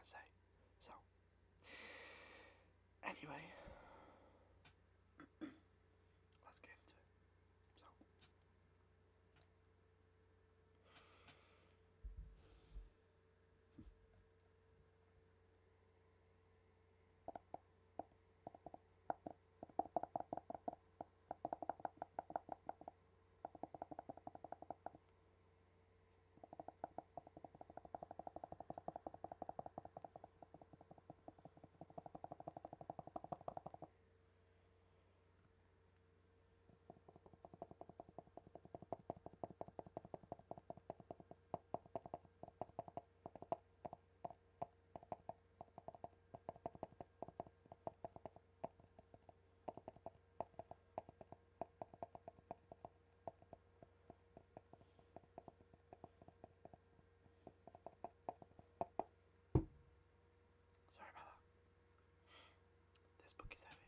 say. So, anyway, let's get into it. So. Sorry about that. This book is heavy.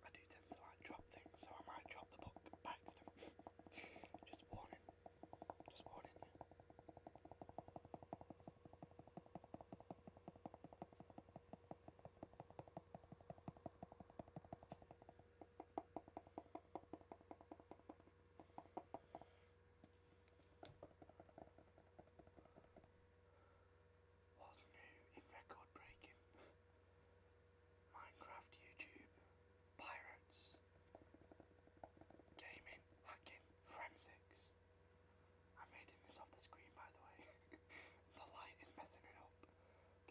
I do tend to like drop things, so I might drop the book by accident. Just warning. Just warning you. What's new in record breaking? Minecraft, YouTube, pirates, gaming, hacking, forensics. I'm reading this off the screen, by the way. The light is messing it up.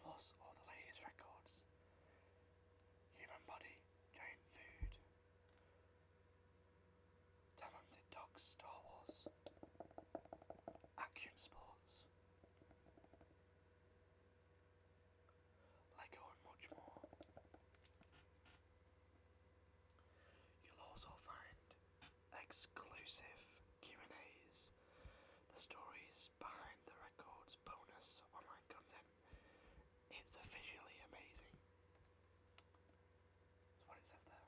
Plus all the latest records. Human body, giant food. Talented dogs, Star Wars. Action sports. Lego and much more. You'll also find exclusive Q&As, the stories behind the records, bonus online content. It's officially amazing. That's what it says there.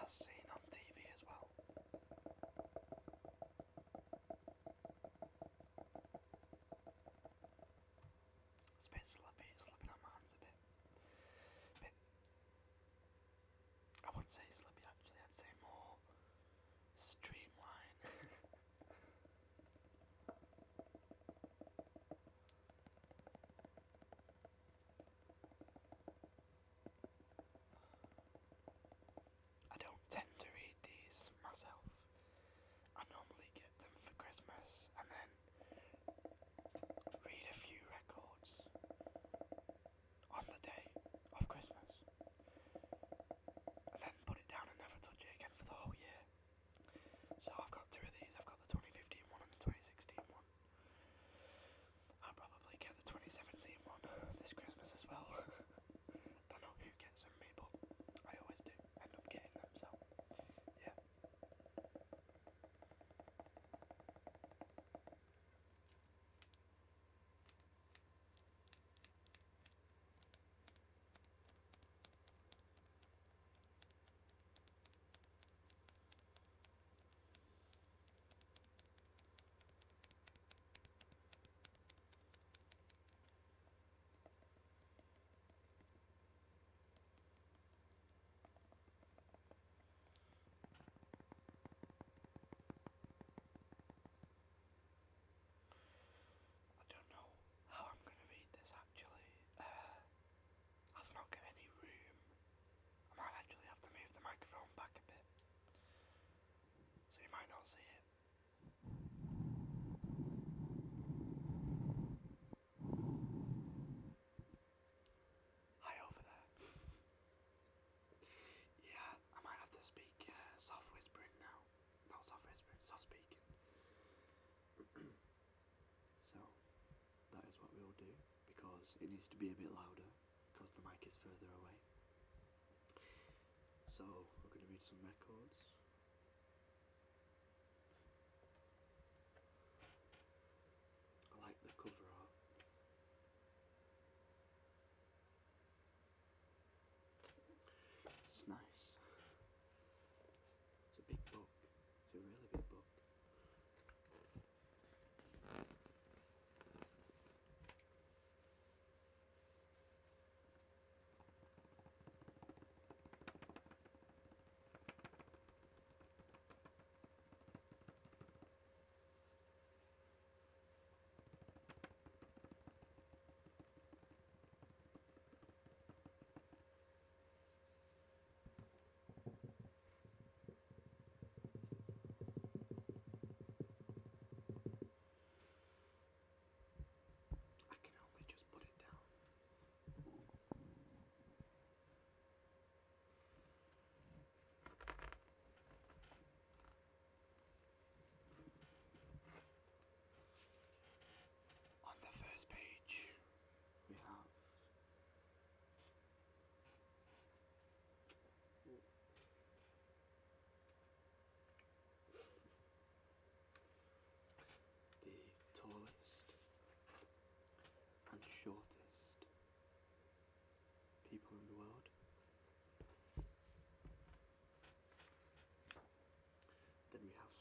As seen on TV as well. It's a bit slippy, it's slipping on my hands a bit. I wouldn't say slippy actually, I'd say more streamline. I don't tend to read these myself. I normally get them for Christmas and then read a few records on the day of Christmas and then put it down and never touch it again for the whole year. So I've got two of these. I've got the 2015 one and the 2016 one. I'll probably get the 2017 one this Christmas as well. Don't know who gets them me, but I always do end up getting them, so yeah. I don't know how I'm going to read this actually. I've not got any room. I might actually have to move the microphone back a bit, so you might not see it. Hi over there. Yeah, I might have to speak soft whispering now. Not soft whispering, soft speaking. So, that is what we'll do, because it needs to be a bit louder, because the mic is further away. So, we're going to read some records. I like the cover art. It's nice. It's a big book. It's a really big book.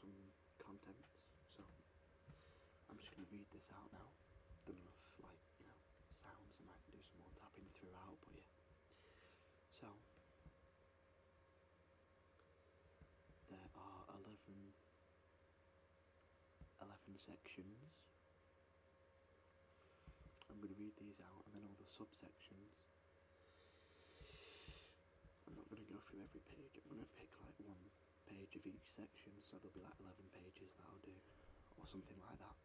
some contents. So I'm just going to read this out now. Done enough, like, you know, sounds, and I can do some more tapping throughout, but yeah. So there are 11 sections. I'm going to read these out, and then all the subsections. I'm not going to go through every page. I'm going to pick like one page of each section, so there'll be like 11 pages that I'll do, or something like that.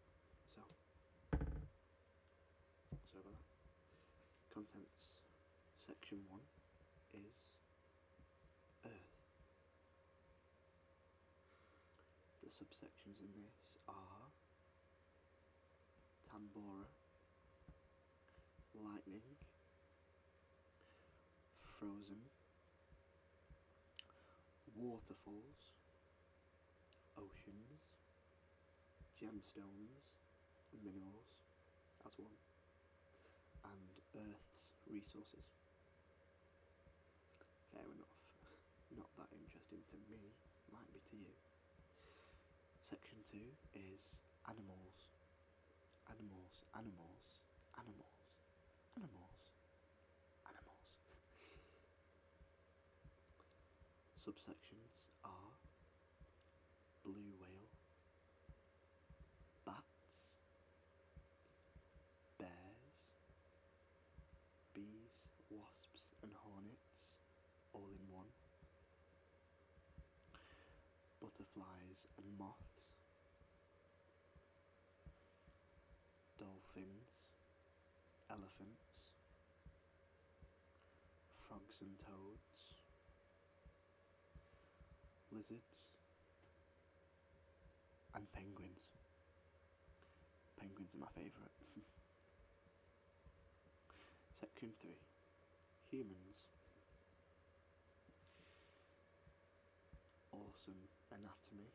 So, sorry about that. Contents. Section 1 is Earth. The subsections in this are Tambora, Lightning, Frozen, Waterfalls, Oceans, Gemstones and Minerals as one, and Earth's resources. Fair enough. Not that interesting to me, might be to you. Section 2 is Animals. Animals, animals, animals, animals, animals. Subsections are Blue Whale, Bats, Bears, Bees, Wasps and Hornets, all in one. Butterflies and Moths, Dolphins, Elephants, Frogs and Toads, Lizards, and Penguins. Penguins are my favourite. Section 3. Humans. Awesome anatomy.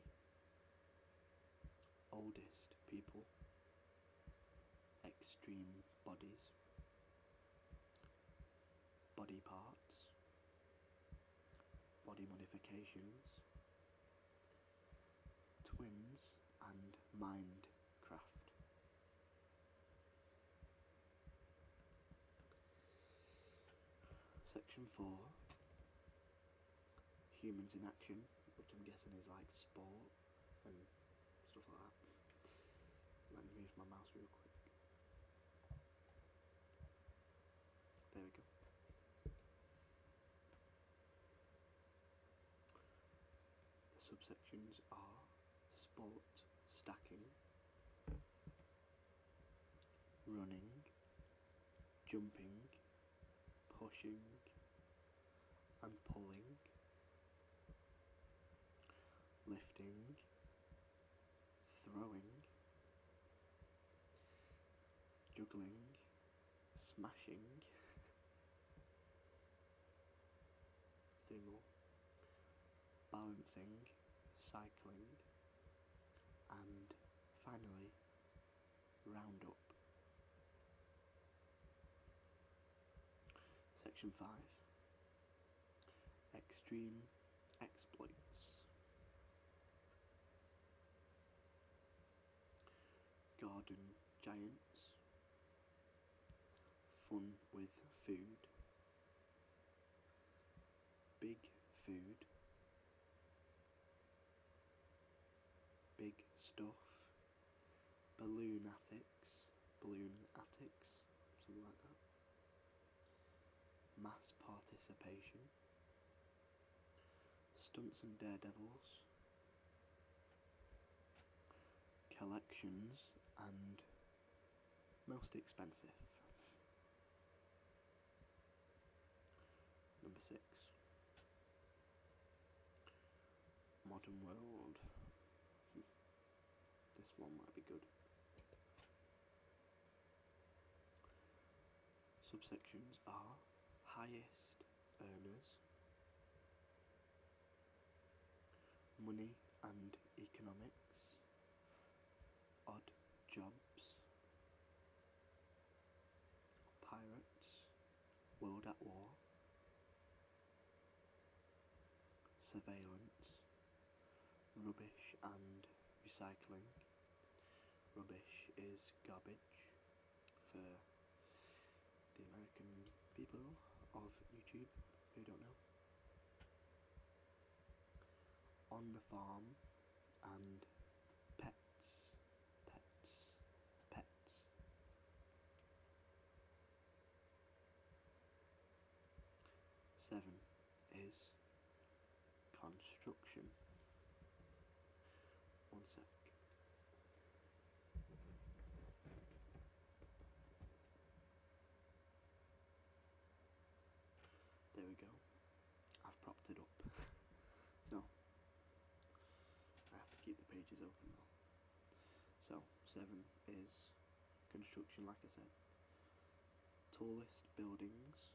Oldest people. Extreme bodies. Body parts. Body modifications. Twins and Minecraft. Section 4. Humans in action, which I'm guessing is like sport and stuff like that. Let me move my mouse real quick. There we go. The subsections are sport, stacking, running, jumping, pushing and pulling, lifting, throwing, juggling, smashing, 3 more, balancing, cycling, and finally, roundup. Section 5. Extreme exploits. Garden giants. Fun with food. Big food. Big stuff. Balloon attics, something like that. Mass participation. Stunts and daredevils. Collections and most expensive. Number 6. Modern World. This one might be good. Subsections are highest earners, money and economics, odd jobs, pirates, world at war, surveillance, rubbish and recycling. Rubbish is garbage for the American people of YouTube who don't know. On the farm and pets, pets, pets. Seven is construction. One sec. There we go. I've propped it up. So, I have to keep the pages open though. So, 7 is construction, like I said. Tallest buildings,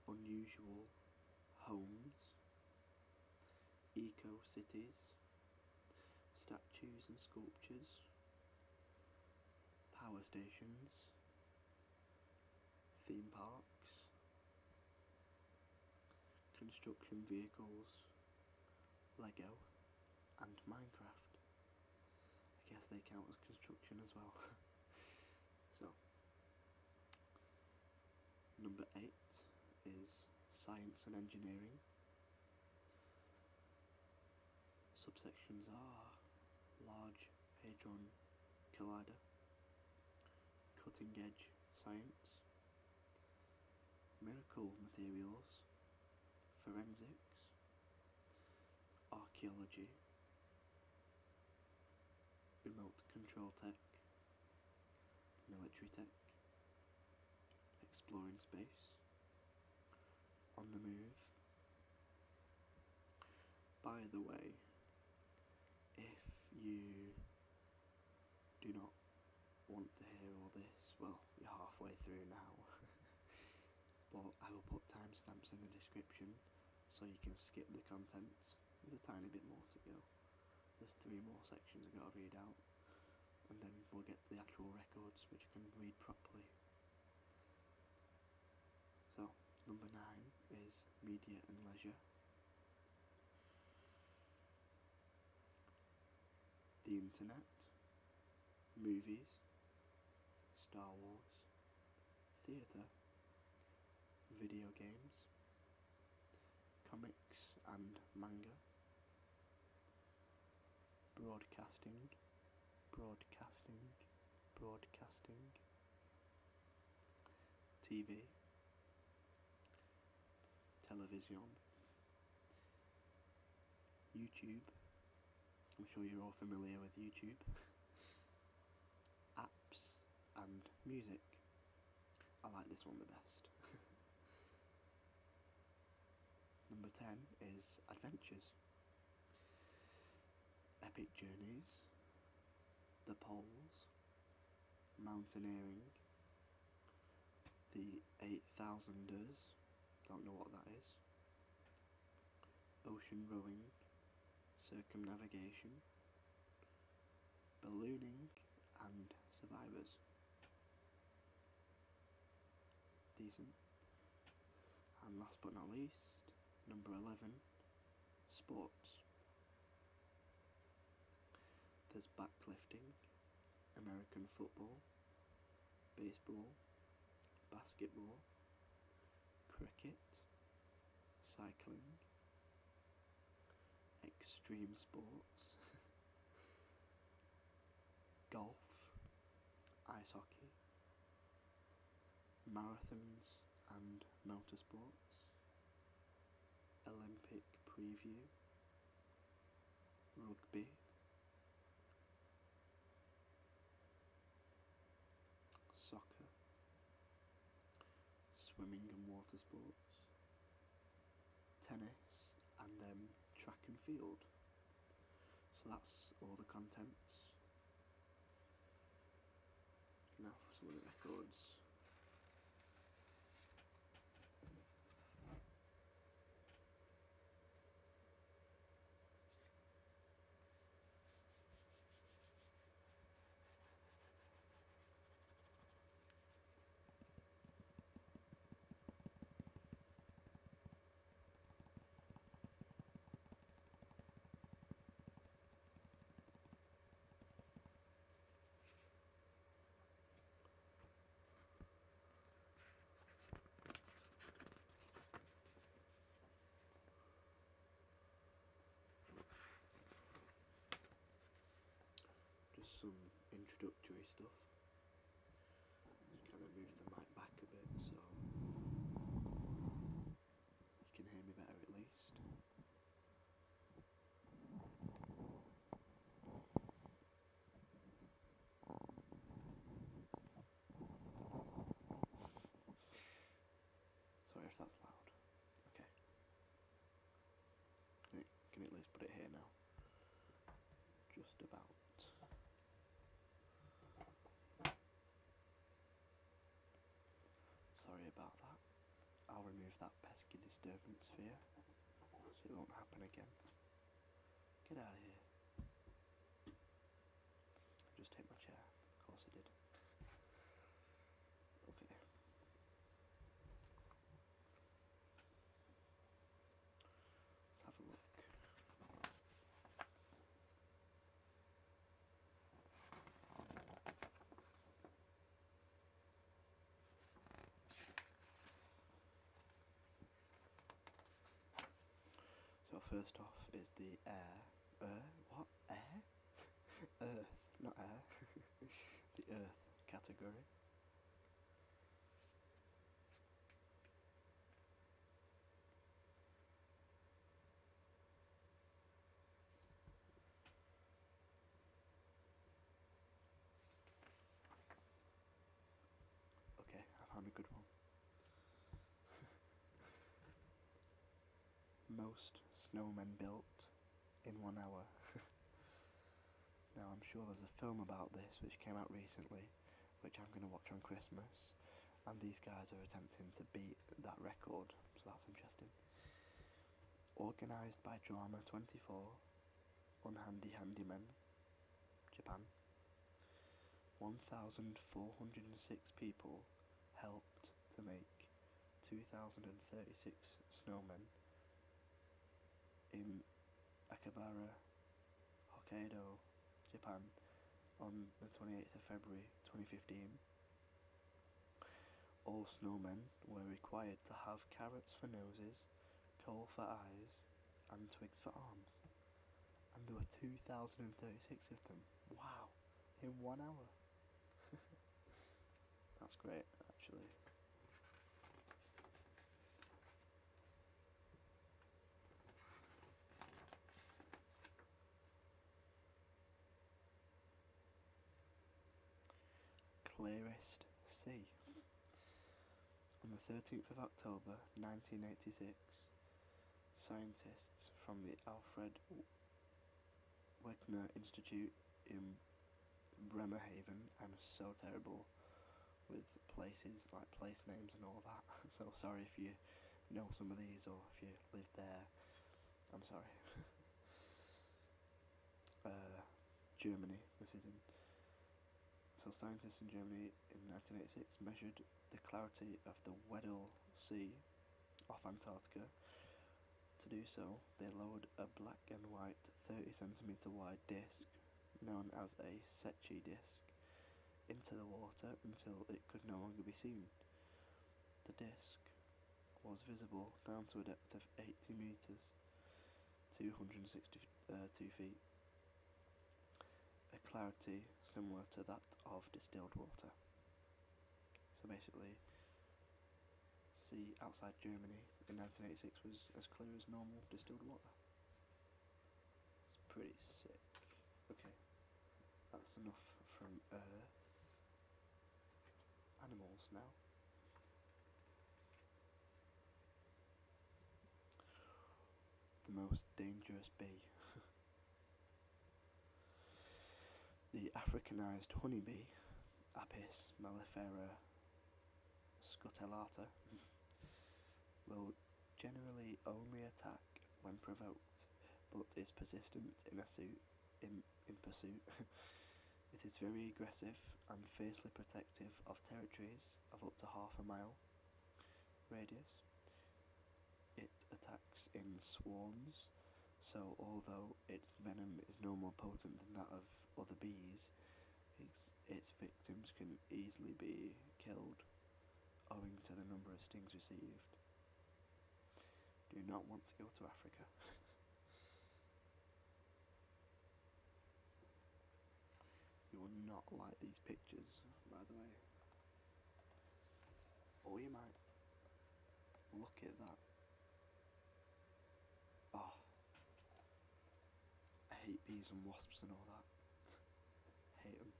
unusual homes, eco-cities, statues and sculptures, power stations, theme parks, construction vehicles, Lego, and Minecraft. I guess they count as construction as well. So, number 8 is science and engineering. Subsections are Large Hadron Collider, Cutting Edge Science, Miracle Materials, Forensics, Archaeology, Remote Control Tech, Military Tech, Exploring Space, On the Move. By the way, if you do not want to hear all this, well, you're halfway through now. But I will put timestamps in the description so you can skip the contents. There's a tiny bit more to go. There's 3 more sections I've got to read out, and then we'll get to the actual records, which you can read properly. So, number 9 is media and leisure. The internet, movies, Star Wars, theatre, video games, comics and manga, broadcasting, broadcasting, broadcasting, TV, television, YouTube. I'm sure you're all familiar with YouTube. Apps and music. I like this one the best. Number 10 is adventures. Epic journeys, the poles, mountaineering, the 8000ers, don't know what that is, ocean rowing, circumnavigation, ballooning and survivors. Decent. And last but not least, number 11, sports. There's backlifting, American football, baseball, basketball, cricket, cycling, extreme sports, golf, ice hockey, marathons and motorsports, Olympic preview, rugby, soccer, swimming and water sports, tennis, and track and field. So that's all the contents. Now for some of the records. some introductory stuff. Just kind of move the mic back a bit so you can hear me better at least. Sorry if that's loud. Okay. Can at least put it here now. Just about. Sorry about that. I'll remove that pesky disturbance for you, so it won't happen again. Get out of here. Just hit my chair. Of course I did. Okay. Let's have a look. So first off is the what? Air? Earth, not air. The Earth category. Okay, I found a good one. Most snowmen built in 1 hour. Now I'm sure there's a film about this which came out recently, which I'm going to watch on Christmas, and these guys are attempting to beat that record, so that's interesting. Organised by Drama 24, Unhandy Handymen, Japan. 1,406 people helped to make 2,036 snowmen in Akabara, Hokkaido, Japan on the 28th of February 2015. All snowmen were required to have carrots for noses, coal for eyes, and twigs for arms. And there were 2,036 of them. Wow! In 1 hour. That's great, actually. Clearest sea. On the 13th of October 1986, scientists from the Alfred Wegener Institute in Bremerhaven, I'm so terrible with places, like place names and all that, so sorry if you know some of these or if you live there, I'm sorry. Germany, this is in. So scientists in Germany in 1986 measured the clarity of the Weddell Sea off Antarctica. To do so, they lowered a black and white 30cm wide disc, known as a Secchi disc, into the water until it could no longer be seen. The disc was visible down to a depth of 80 metres, 262 feet, a clarity similar to that of distilled water. So basically, sea outside Germany in 1986 was as clear as normal distilled water. It's pretty sick. Okay, that's enough from Earth. Animals now. The most dangerous bee. The Africanized honeybee, Apis mellifera scutellata, will generally only attack when provoked, but is persistent in pursuit. It is very aggressive and fiercely protective of territories of up to half a mile radius. It attacks in swarms, so although its venom is no more potent than that of other bees, its victims can easily be killed owing to the number of stings received. Do not want to go to Africa. not like these pictures, by the way. Or you might. Look at that. Oh. I hate bees and wasps and all that. Hate them.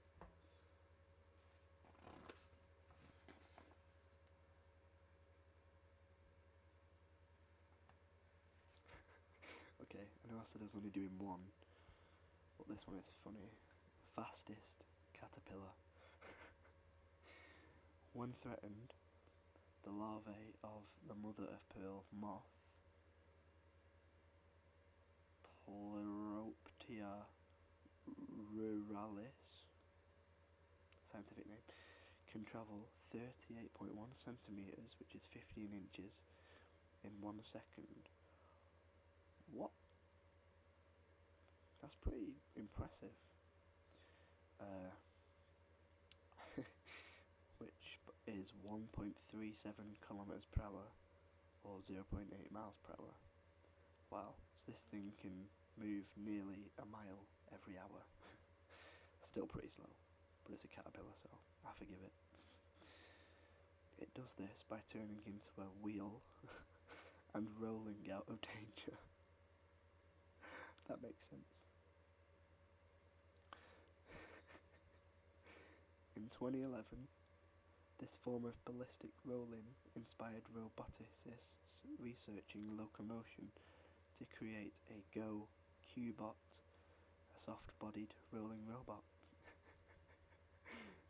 Okay, I know I said I was only doing one, but this one is funny. Fastest caterpillar. When threatened, the larvae of the mother of pearl moth, Pleuroptia ruralis, scientific name, can travel 38.1 centimetres, which is 15 inches, in 1 second. What? That's pretty impressive. Which is 1.37 kilometers per hour, or 0.8 miles per hour. Wow, so this thing can move nearly a mile every hour. Still pretty slow, but it's a caterpillar, so I forgive it. It does this by turning into a wheel and rolling out of danger. That makes sense. In 2011, this form of ballistic rolling inspired roboticists researching locomotion to create a Go Q-bot, a soft-bodied rolling robot.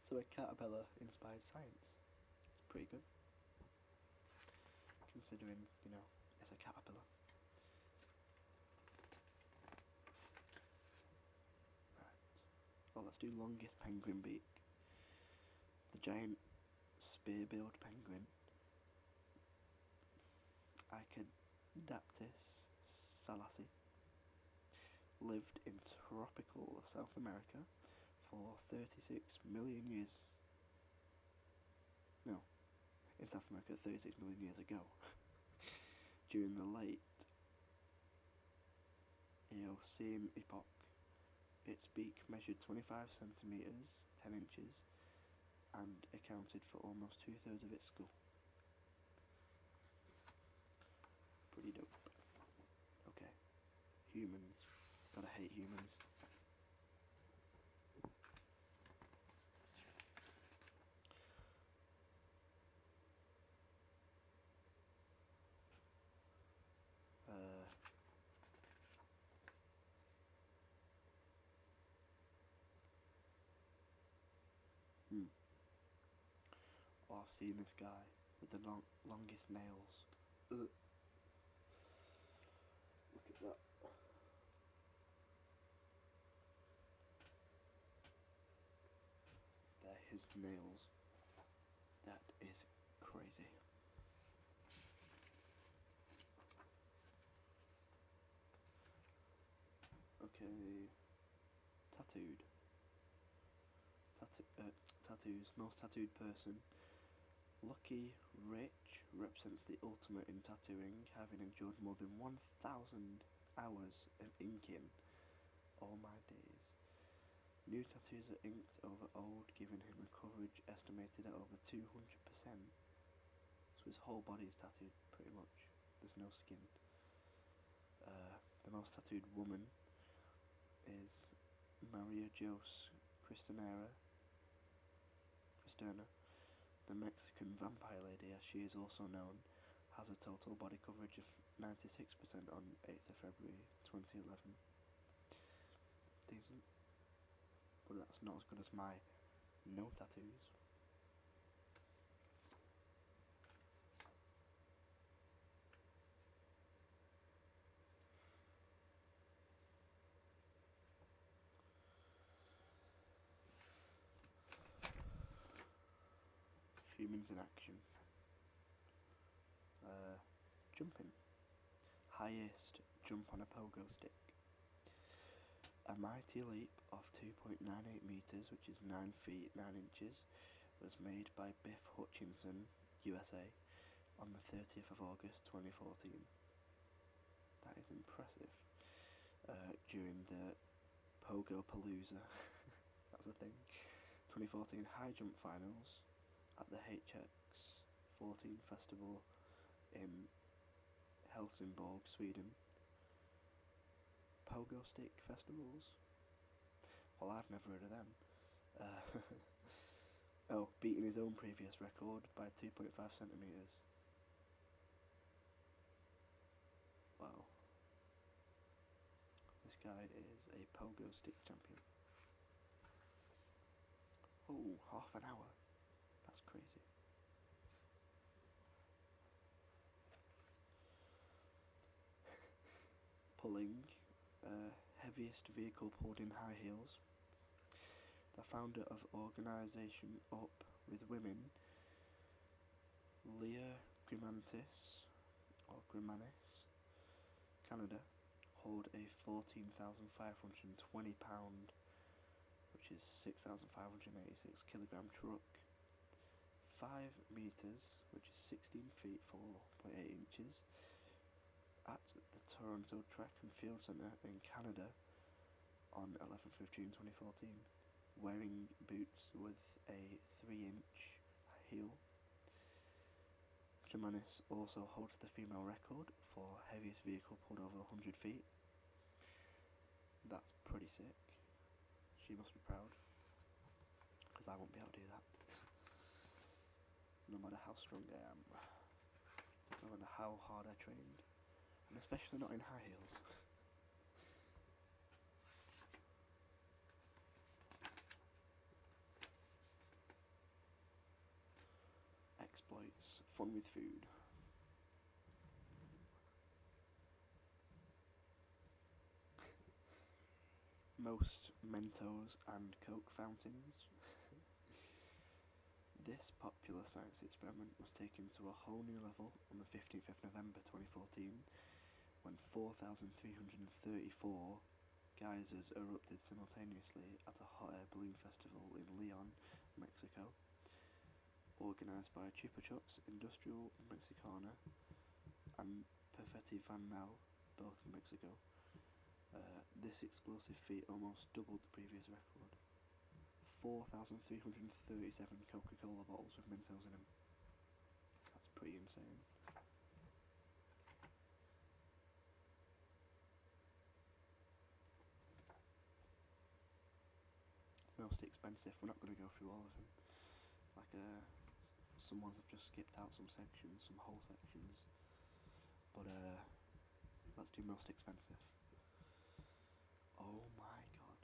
So a caterpillar inspired science. It's pretty good, considering, you know, it's a caterpillar. Right. Well, let's do longest penguin beak. The giant spear-billed penguin, Icodaptis salasi, lived in tropical South America for 36 million years. No, in South America 36 million years ago. During the late Eocene epoch, its beak measured 25 centimetres, 10 inches, and accounted for almost 2/3 of its skull. Pretty dope. Okay, humans. Gotta hate humans. Oh, I've seen this guy with the longest nails. Ugh. Look at that. They're his nails. That is crazy. Okay. Tattooed. Tattoos. Most tattooed person. Lucky Rich represents the ultimate in tattooing, having endured more than 1,000 hours of inking. All my days. New tattoos are inked over old, giving him a coverage estimated at over 200%. So his whole body is tattooed, pretty much. There's no skin. The most tattooed woman is Maria Jose Cristerna, the Mexican vampire lady, as she is also known, has a total body coverage of 96% on 8th of February 2011. Decent. But that's not as good as my no tattoos. Humans in action. Jumping. Highest jump on a pogo stick. A mighty leap of 2.98 metres, which is 9 feet 9 inches, was made by Biff Hutchinson, USA, on the 30th of August 2014. That is impressive. During the Pogo Palooza, That's the thing. 2014 high jump finals at the HX14 festival in Helsingborg, Sweden. Pogo stick festivals. Well, I've never heard of them. Oh, beating his own previous record by 2.5 centimetres. Wow. This guy is a pogo stick champion. Oh, half an hour. That's crazy. Pulling, heaviest vehicle pulled in high heels. The founder of organisation Up with Women, Leah Grimantis, or Grimanis, Canada, hauled a 14,520 pound, which is 6,586 kilogram truck, 5 meters, which is 16 feet 4.8 inches, at the Toronto Track and Field Centre in Canada on 11th of June 2014, wearing boots with a 3-inch heel. Germanis also holds the female record for heaviest vehicle pulled over 100 feet. That's pretty sick. She must be proud, because I won't be able to do that. No matter how strong I am, no matter how hard I trained, and especially not in high heels. Exploits, fun with food. Most Mentos and Coke fountains. This popular science experiment was taken to a whole new level on the 15th of November 2014, when 4,334 geysers erupted simultaneously at a hot air balloon festival in Leon, Mexico, organised by Chupa Chups Industrial Mexicana and Perfetti Van Mel, both in Mexico. This explosive feat almost doubled the previous record. 4,337 Coca-Cola bottles with Mentos in them. That's pretty insane. Most expensive, we're not going to go through all of them. Like, some ones have just skipped out some sections, some whole sections. But, let's do most expensive. Oh my god.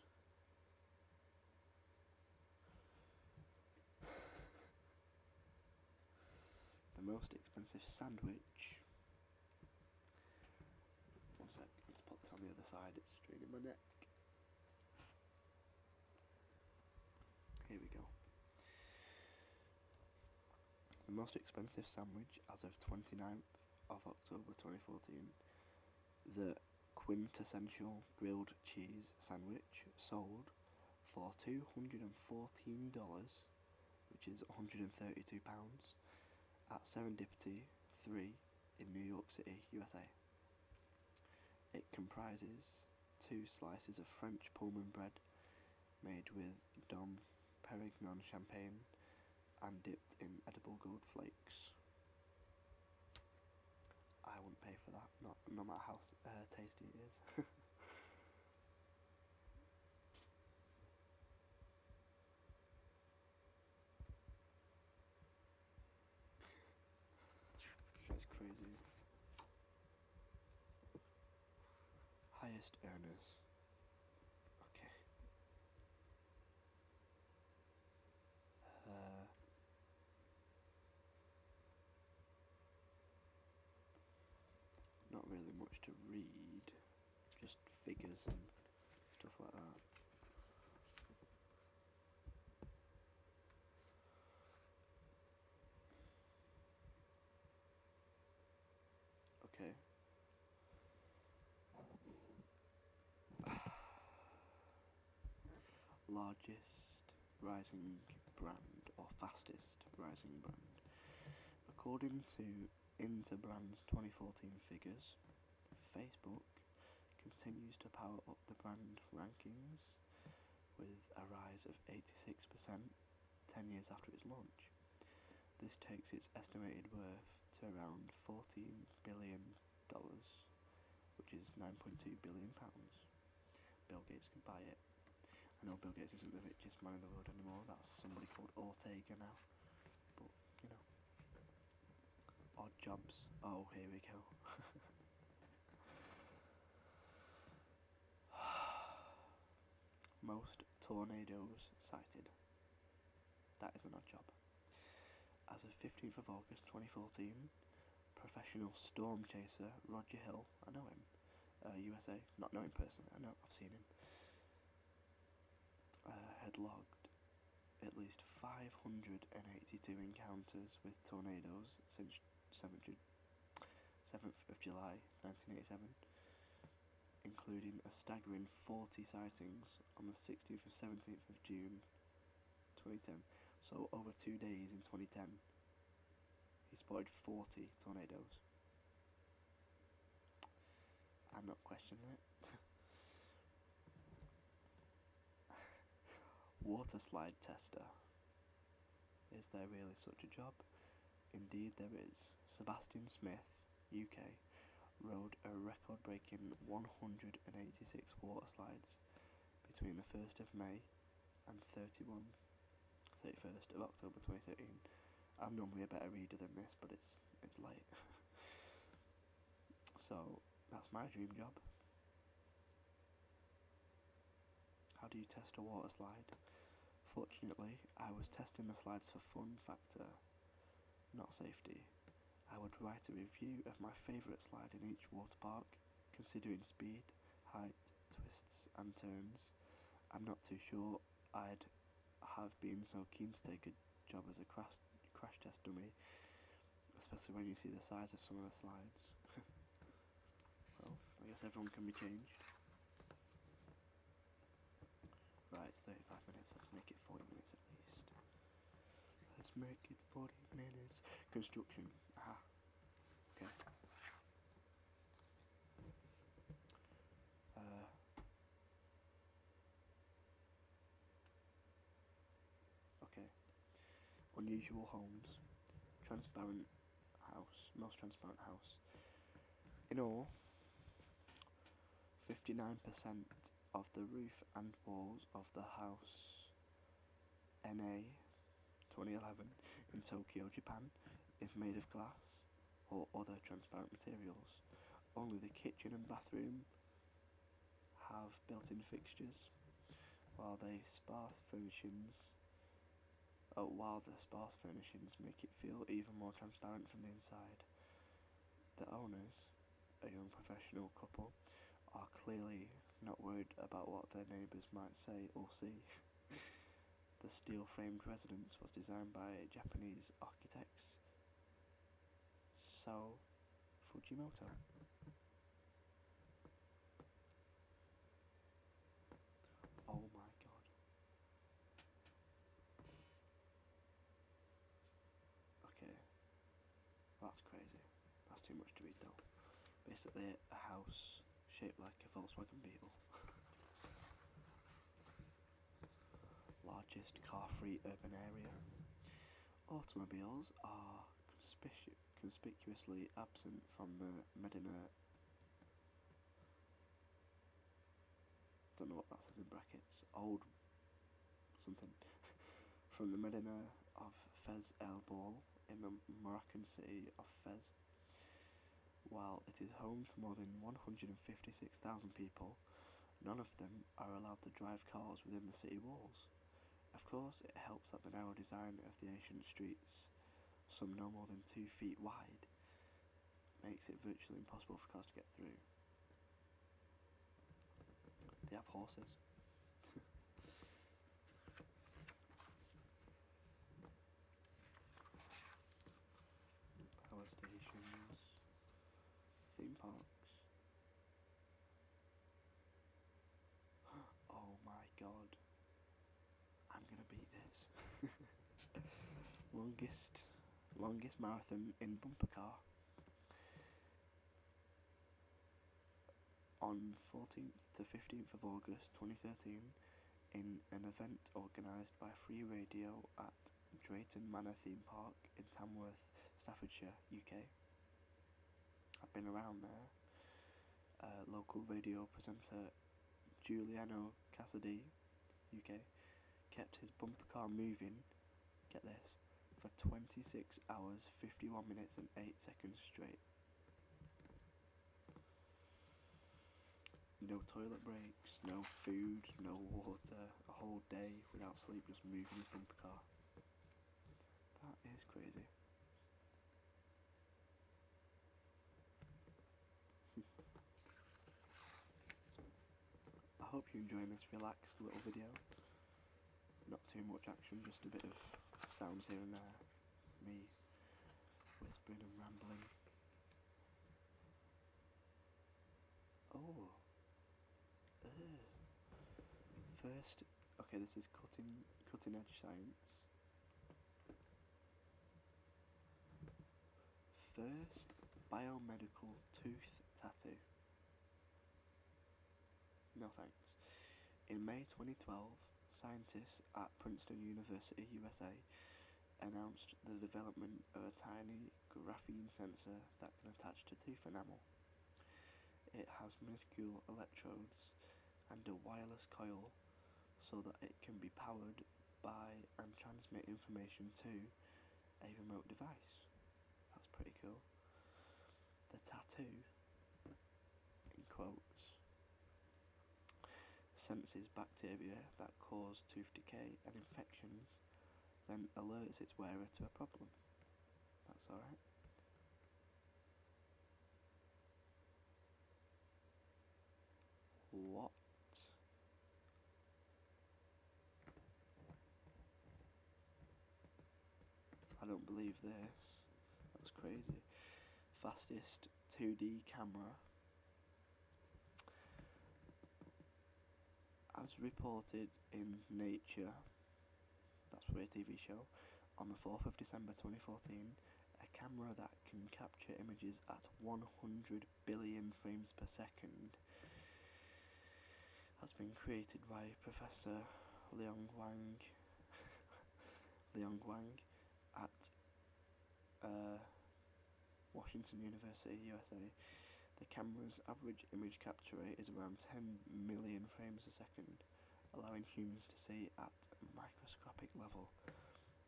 The most expensive sandwich. One sec, let's put this on the other side, it's straining my neck. Here we go. The most expensive sandwich as of 29th of October 2014, the quintessential grilled cheese sandwich sold for $214, which is £132, at Serendipity 3 in New York City, USA. It comprises 2 slices of French Pullman bread made with Dom Perignon champagne and dipped in edible gold flakes. I wouldn't pay for that, no matter how tasty it is. That's crazy. Highest earners. Okay. Not really much to read, just figures and stuff like that. Okay. Largest rising brand, or fastest rising brand. According to Interbrand's 2014 figures, Facebook continues to power up the brand rankings with a rise rise of 86% 10 years after its launch. This takes its estimated worth to around $14 billion, which is £9.2 billion. Bill Gates could buy it. I know Bill Gates isn't the richest man in the world anymore, that's somebody called Ortega now. But, you know. Odd jobs. Oh, here we go. Most tornadoes cited. That is an odd job. As of 15th of August 2014, professional storm chaser Roger Hill, I know him, USA, not know him personally, I know, I've seen him, had logged at least 582 encounters with tornadoes since 7th of July 1987, including a staggering 40 sightings on the 16th and 17th of June 2010. So over 2 days in 2010, he spotted 40 tornadoes. I'm not questioning it. Water slide tester. Is there really such a job? Indeed there is. Sebastian Smith, UK, rode a record-breaking 186 water slides between the 1st of May and 31st of October 2013. I'm normally a better reader than this, but it's late. So that's my dream job. How do you test a water slide? Fortunately, I was testing the slides for fun factor, not safety. I would write a review of my favourite slide in each water park, considering speed, height, twists and turns. I'm not too sure I'd have been so keen to take a job as a crash test dummy, especially when you see the size of some of the slides. Well, I guess everyone can be changed. Right, it's 35 minutes, let's make it 40 minutes at least. Let's make it 40 minutes. Construction. Aha. Okay. Okay. Unusual homes. Transparent house. Most transparent house. In all, 59% of the roof and walls of the house NA 2011 in Tokyo, Japan is made of glass or other transparent materials. Only the kitchen and bathroom have built-in fixtures, while the sparse furnishings make it feel even more transparent from the inside. The owners, a young professional couple, are clearly not worried about what their neighbours might say or see. The steel-framed residence was designed by Japanese architects So Fujimoto. Oh my god. Okay. That's crazy. That's too much to read though. Basically a house shaped like a Volkswagen Beetle. Largest car-free urban area. Automobiles are conspicuously absent from the Medina. Don't know what that says in brackets. Old something. From the Medina of Fez El Bol in the Moroccan city of Fez. While it is home to more than 156,000 people, none of them are allowed to drive cars within the city walls. Of course, it helps that the narrow design of the ancient streets, some no more than 2 feet wide, makes it virtually impossible for cars to get through. They have horses. Power stations, theme parks. Oh my god. I'm gonna beat this. Longest marathon in bumper car. On 14th to 15th of August 2013, in an event organised by Free Radio at Drayton Manor Theme Park in Tamworth, Staffordshire, UK. I've been around there. Local radio presenter Giuliano Cassidy, UK, kept his bumper car moving, get this, for 26 hours, 51 minutes and 8 seconds straight. No toilet breaks, no food, no water, a whole day without sleep, just moving his bumper car. That is crazy. I hope you're enjoying this relaxed little video. Not too much action, just a bit of sounds here and there. Me whispering and rambling. Oh. First, okay, this is cutting edge science. First biomedical tooth tattoo. No thanks. In May 2012, scientists at Princeton University, USA, announced the development of a tiny graphene sensor that can attach to tooth enamel. It has minuscule electrodes and a wireless coil so that it can be powered by and transmit information to a remote device. That's pretty cool. The tattoo, in quotes, senses bacteria that cause tooth decay and infections, then alerts its wearer to a problem. That's alright. What? I don't believe this. That's crazy. Fastest 2D camera. As reported in Nature, that's for a TV show, on the 4th of December 2014, a camera that can capture images at 100 billion frames per second has been created by Professor Liang Wang at Washington University, USA. The camera's average image capture rate is around 10 million frames a second, allowing humans to see at a microscopic level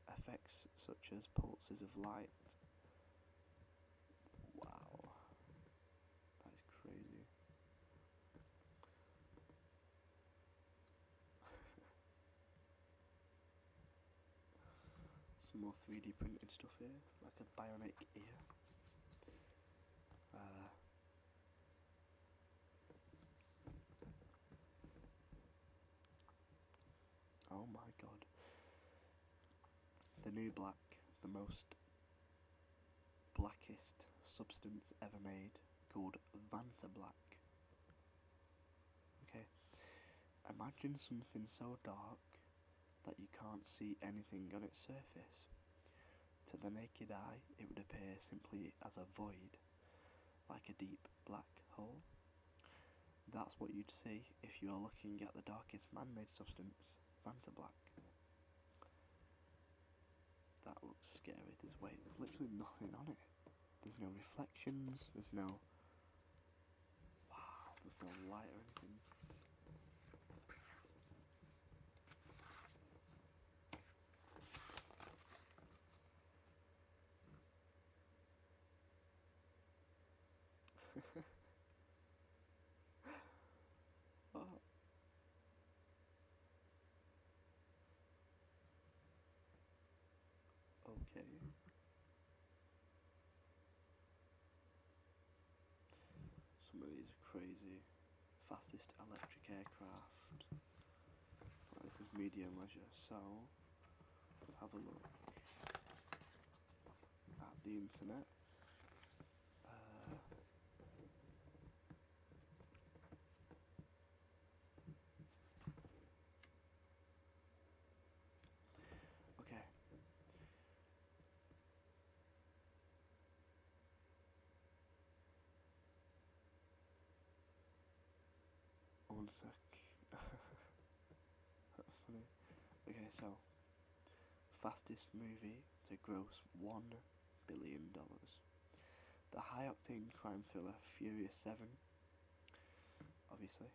effects such as pulses of light. Wow, that is crazy. Some more 3D printed stuff here, like a bionic ear. Oh my god. The new black, the most blackest substance ever made, called Vanta Black. Okay, imagine something so dark that you can't see anything on its surface. To the naked eye, it would appear simply as a void, like a deep black hole. That's what you'd see if you are looking at the darkest man-made substance, Vanta Black. That looks scary. There's literally nothing on it. There's no reflections, there's no light or anything. Oh. Okay. Some of these are crazy. Fastest electric aircraft. Well, this is media and leisure, so let's have a look at the internet. Okay. One sec. funny. Okay, so fastest movie to gross $1 billion. The high-octane crime thriller Furious 7, obviously,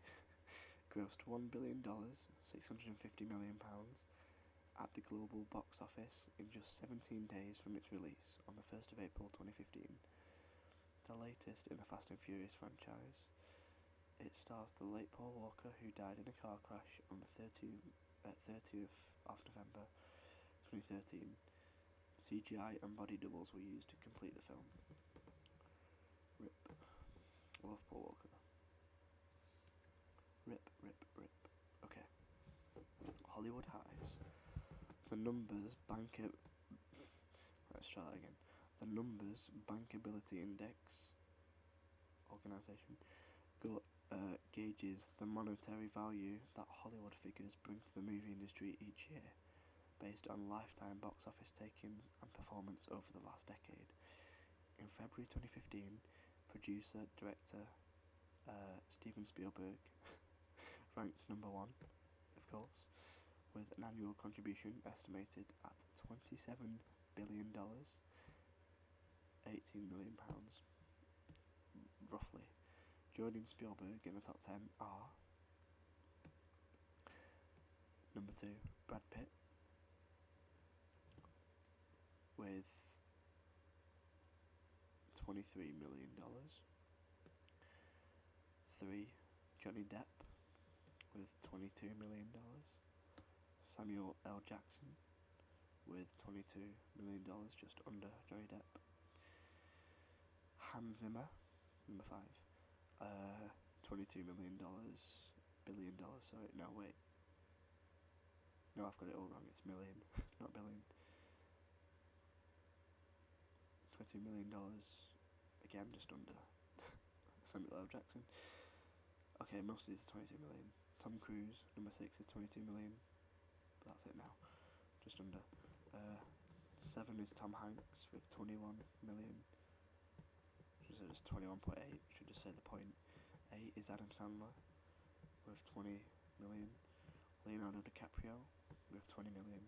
grossed $1 billion, £650 million, at the global box office in just 17 days from its release on the 1st of April 2015. The latest in the Fast and Furious franchise. It stars the late Paul Walker, who died in a car crash on the 30th of November 2013. CGI and body doubles were used to complete the film. RIP. Love Paul Walker. RIP, RIP, RIP. Okay. Hollywood highs. The numbers Let's try that again. The Numbers Bankability Index organisation gauges the monetary value that Hollywood figures bring to the movie industry each year, based on lifetime box office takings and performance over the last decade. In February 2015, producer-director Steven Spielberg ranked number one, of course, with an annual contribution estimated at $27 billion, £18 million, roughly. Joining Spielberg in the top 10 are number 2, Brad Pitt, with $23 million. 3, Johnny Depp, with $22 million. Samuel L. Jackson, with $22 million, just under Johnny Depp. Hans Zimmer, number 5, $22 million, billion dollars, sorry, no wait, no, I've got it all wrong, it's million, not billion. $22 million, again, just under Samuel L. Jackson. Okay, most of these are 22 million. Tom Cruise, number 6, is 22 million, but that's it now, just under. 7 is Tom Hanks with 21 million. Should say just 21.8, should just say the point. 8 is Adam Sandler with 20 million. Leonardo DiCaprio with 20 million,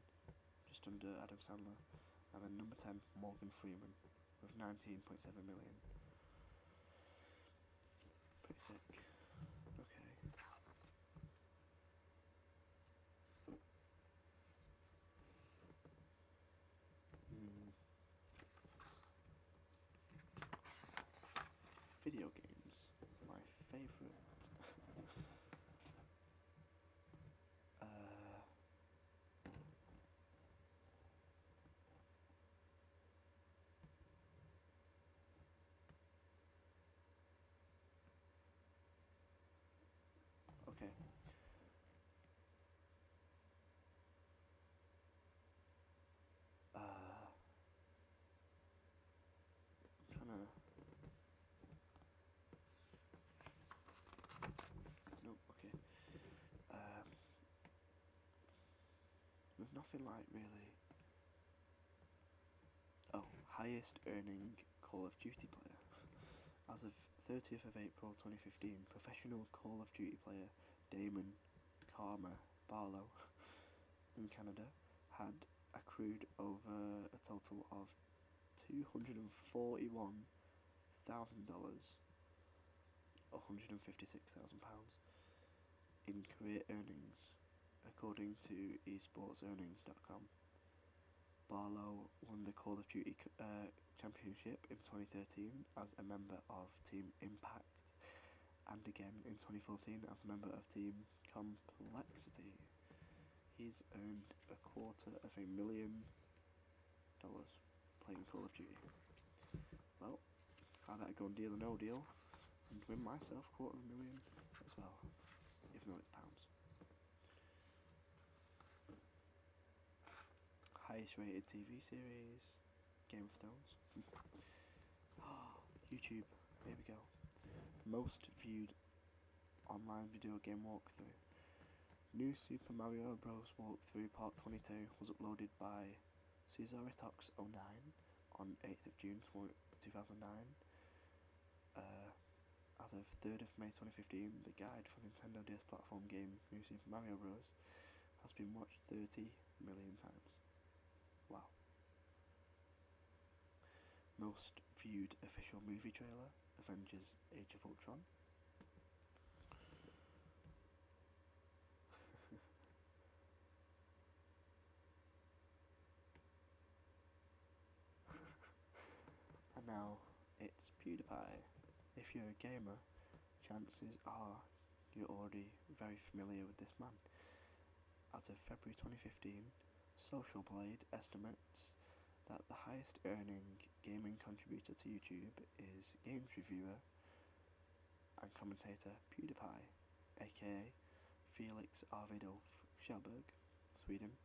just under Adam Sandler. And then number 10, Morgan Freeman with 19.7 million. Pretty sick. Okay. Video games, my favourite. Okay. I'm trying to. Nope. Okay. There's nothing like really. Oh, highest earning Call of Duty player. As of 30th of April 2015, professional Call of Duty player Damon Karma Barlow in Canada had accrued over a total of $241,000, £156,000 in career earnings, according to esportsearnings.com. Barlow won the Call of Duty Championship in 2013 as a member of Team Impact, and again in 2014 as a member of Team Complexity. He's earned $250,000 playing Call of Duty. Well, I better go and deal or no deal and win myself $250,000 as well, even though it's pounds. Highest rated TV series, Game of Thrones. YouTube, here we go. Most viewed online video game walkthrough. New Super Mario Bros. Walkthrough Part 22 was uploaded by Cesaritox09 on 8th of June 2009. As of 3rd of May 2015, the guide for Nintendo DS platform game New Super Mario Bros. has been watched 30 million times. Wow. Most viewed official movie trailer, Avengers Age of Ultron. And now it's PewDiePie. If you're a gamer, chances are you're already very familiar with this man. As of February 2015, Social Blade estimates that the highest earning gaming contributor to YouTube is games reviewer and commentator PewDiePie, aka Felix Arvidolf Sjöberg, Sweden.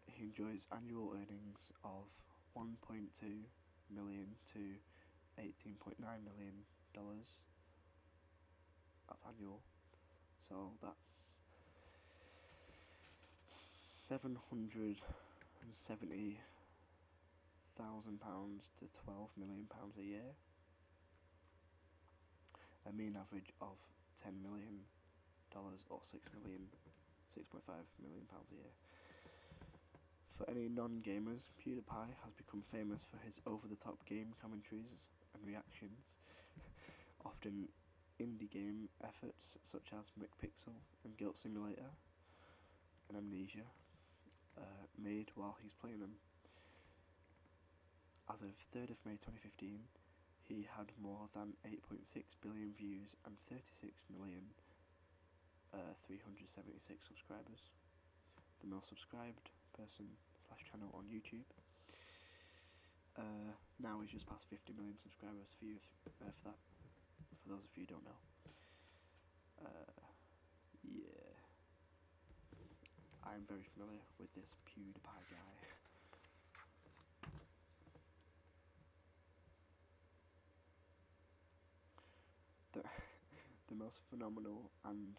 He enjoys annual earnings of $1.2 million to $18.9 million. That's annual, so that's £770,000 to £12 million a year. A mean average of $10 million or £6.5 million a year. For any non-gamers, PewDiePie has become famous for his over-the-top game commentaries and reactions, often indie game efforts such as McPixel and Guilt Simulator and Amnesia, made while he's playing them. As of 3rd of May 2015, he had more than 8.6 billion views and 36,376 subscribers. The most subscribed person / channel on YouTube. Now he's just past 50 million subscribers for you, for those of you who don't know. Yeah, I'm very familiar with this PewDiePie guy. The most phenomenal and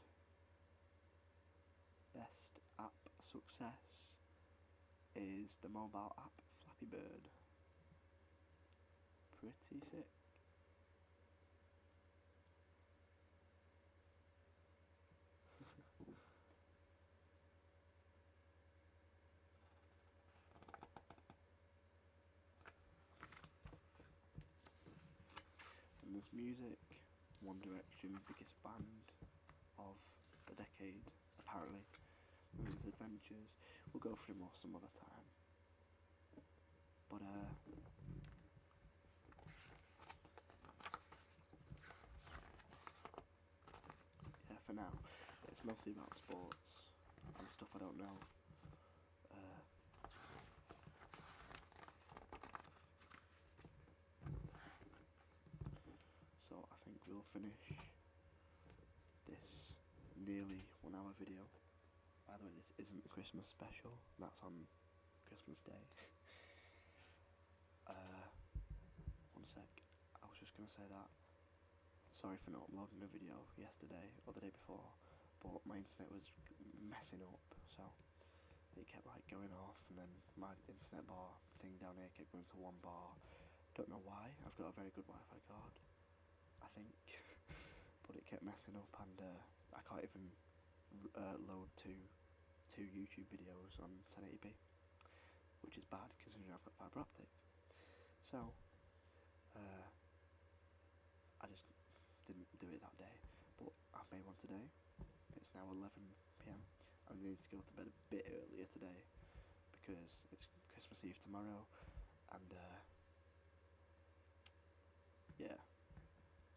best app success is the mobile app Flappy Bird. Pretty sick. And this music, One Direction, biggest band of the decade, apparently, with its adventures. We'll go through more some other time. But yeah, for now, it's mostly about sports and stuff I don't know. So I think we'll finish this nearly 1 hour video. By the way, this isn't the Christmas special, that's on Christmas Day. One sec, I was just gonna say that, sorry for not uploading a video yesterday or the day before, but my internet was messing up, so it kept like going off, and then my internet bar thing down here kept going to 1 bar. Don't know why, I've got a very good Wi-Fi card, I think, but it kept messing up, and I can't even load two YouTube videos on 1080p, which is bad considering I've got fibre optic. So I just didn't do it that day, but I've made one today. It's now 11 PM. I need to go to bed a bit earlier today because it's Christmas Eve tomorrow, and yeah,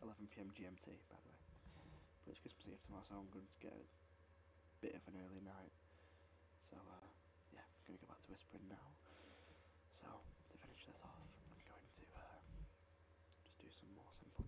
11 PM GMT, by the way. But it's Christmas Eve tomorrow, so I'm going to get a bit of an early night. So yeah, I'm going to go back to whispering now. So to finish this off, I'm going to just do some more simple